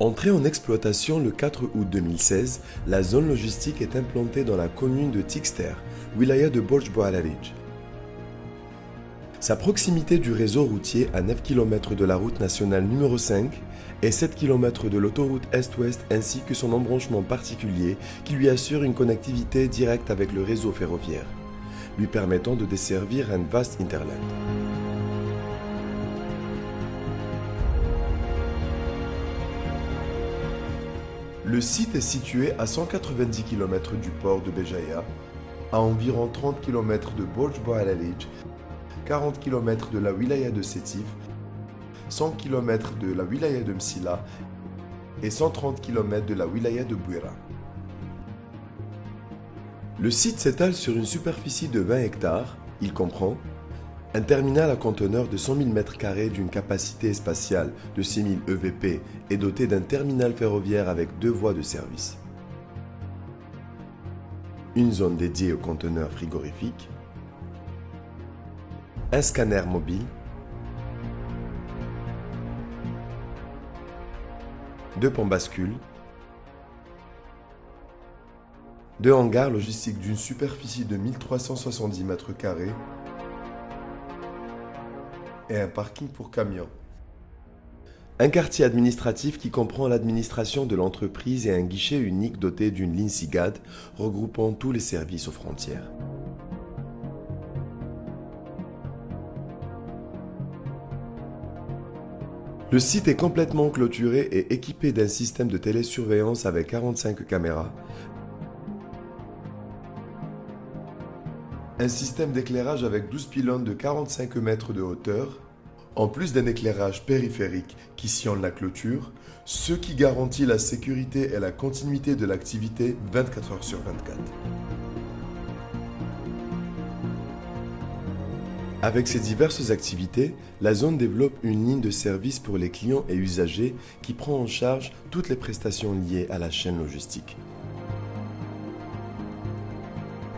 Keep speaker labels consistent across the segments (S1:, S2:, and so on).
S1: Entrée en exploitation le 4 août 2016, la zone logistique est implantée dans la commune de Tixter, wilaya de Borj Bouararij. Sa proximité du réseau routier à 9 km de la route nationale numéro 5 et 7 km de l'autoroute Est-Ouest ainsi que son embranchement particulier qui lui assure une connectivité directe avec le réseau ferroviaire, lui permettant de desservir un vaste interland. Le site est situé à 190 km du port de Béjaïa, à environ 30 km de Borj Bouararij, 40 km de la wilaya de Sétif, 100 km de la wilaya de Msila et 130 km de la wilaya de Bouira. Le site s'étale sur une superficie de 20 hectares. Il comprend un terminal à conteneurs de 100 000 m² d'une capacité spatiale de 6 000 EVP et doté d'un terminal ferroviaire avec 2 voies de service. Une zone dédiée aux conteneurs frigorifiques. Un scanner mobile. 2 ponts bascules. 2 hangars logistiques d'une superficie de 1370 m² et un parking pour camions. Un quartier administratif qui comprend l'administration de l'entreprise et un guichet unique doté d'une ligne SIGAD regroupant tous les services aux frontières. Le site est complètement clôturé et équipé d'un système de télésurveillance avec 45 caméras, un système d'éclairage avec 12 pylônes de 45 mètres de hauteur, en plus d'un éclairage périphérique qui sillonne la clôture, ce qui garantit la sécurité et la continuité de l'activité 24 heures sur 24. Avec ces diverses activités, la zone développe une ligne de service pour les clients et usagers qui prend en charge toutes les prestations liées à la chaîne logistique.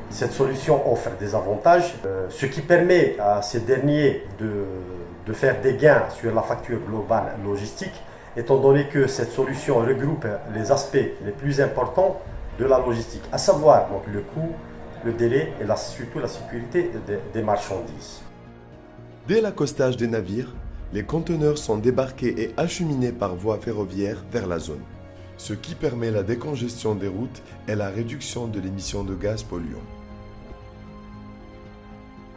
S2: Cette solution offre des avantages, ce qui permet à ces derniers de faire des gains sur la facture globale logistique, étant donné que cette solution regroupe les aspects les plus importants de la logistique, à savoir donc, le coût, le délai et surtout la sécurité des marchandises.
S1: Dès l'accostage des navires, les conteneurs sont débarqués et acheminés par voie ferroviaire vers la zone, ce qui permet la décongestion des routes et la réduction de l'émission de gaz polluants.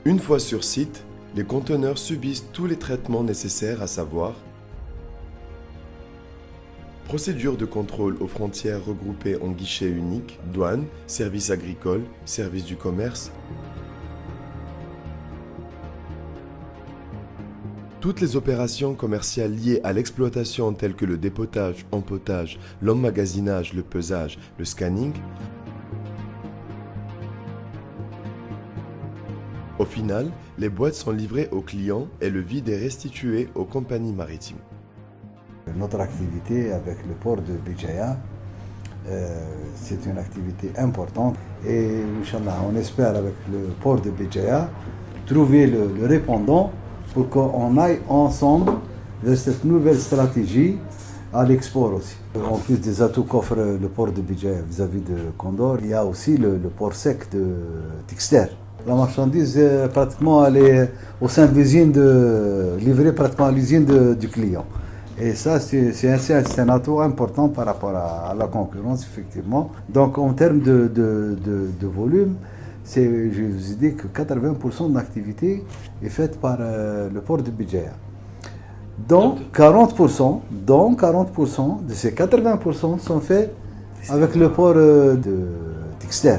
S1: Une fois sur site, les conteneurs subissent tous les traitements nécessaires, à savoir procédure de contrôle aux frontières regroupées en guichet unique, douane, services agricoles, services du commerce. Toutes les opérations commerciales liées à l'exploitation telles que le dépotage, empotage, l'emmagasinage, le pesage, le scanning. Au final, les boîtes sont livrées aux clients et le vide est restitué aux compagnies maritimes.
S3: Notre activité avec le port de Béjaïa, c'est une activité importante et Inch'Allah, on espère avec le port de Béjaïa trouver le répondant pour qu'on aille ensemble vers cette nouvelle stratégie à l'export aussi. En plus des atouts qu'offre le port de Béjaïa vis-à-vis de Condor, il y a aussi le port sec de Tixter. La marchandise, pratiquement, elle est au sein de l'usine, livrée pratiquement à l'usine du client. Et ça, c'est un atout important par rapport à la concurrence, effectivement. Donc, en termes de volume, je vous ai dit que 80% de l'activité est faite par le port de Béjaïa. Donc 40% de ces 80% sont faits avec le port de Tixter.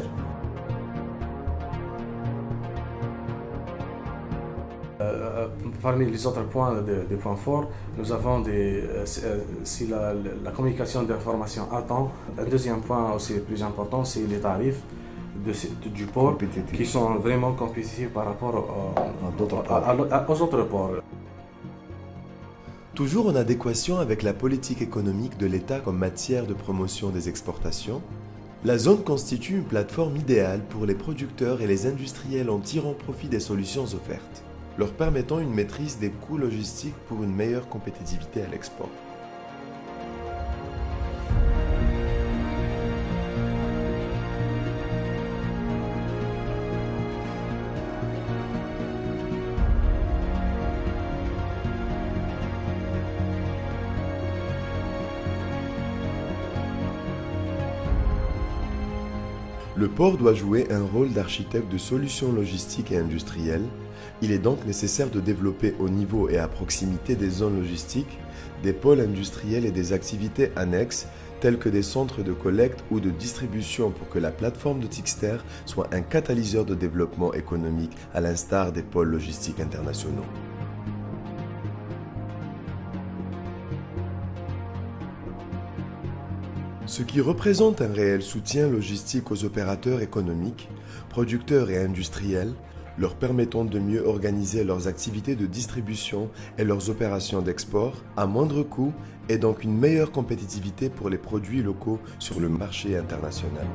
S4: Parmi les autres points, des points forts, nous avons la communication d'informations à temps. Un deuxième point aussi le plus important, c'est les tarifs du port qui sont vraiment compétitifs par rapport aux autres ports.
S1: Toujours en adéquation avec la politique économique de l'État comme matière de promotion des exportations, la zone constitue une plateforme idéale pour les producteurs et les industriels en tirant profit des solutions offertes, leur permettant une maîtrise des coûts logistiques pour une meilleure compétitivité à l'export. Le port doit jouer un rôle d'architecte de solutions logistiques et industrielles. Il est donc nécessaire de développer au niveau et à proximité des zones logistiques des pôles industriels et des activités annexes tels que des centres de collecte ou de distribution pour que la plateforme de Tixter soit un catalyseur de développement économique à l'instar des pôles logistiques internationaux. Ce qui représente un réel soutien logistique aux opérateurs économiques, producteurs et industriels, leur permettant de mieux organiser leurs activités de distribution et leurs opérations d'export à moindre coût et donc une meilleure compétitivité pour les produits locaux sur le marché international.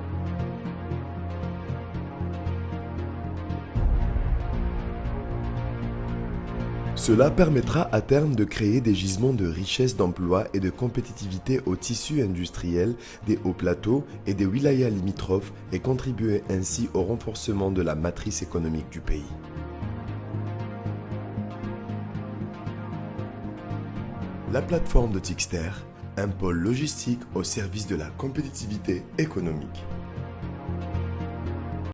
S1: Cela permettra à terme de créer des gisements de richesse d'emploi et de compétitivité au tissu industriel des hauts plateaux et des wilayas limitrophes et contribuer ainsi au renforcement de la matrice économique du pays. La plateforme de Tixter, un pôle logistique au service de la compétitivité économique.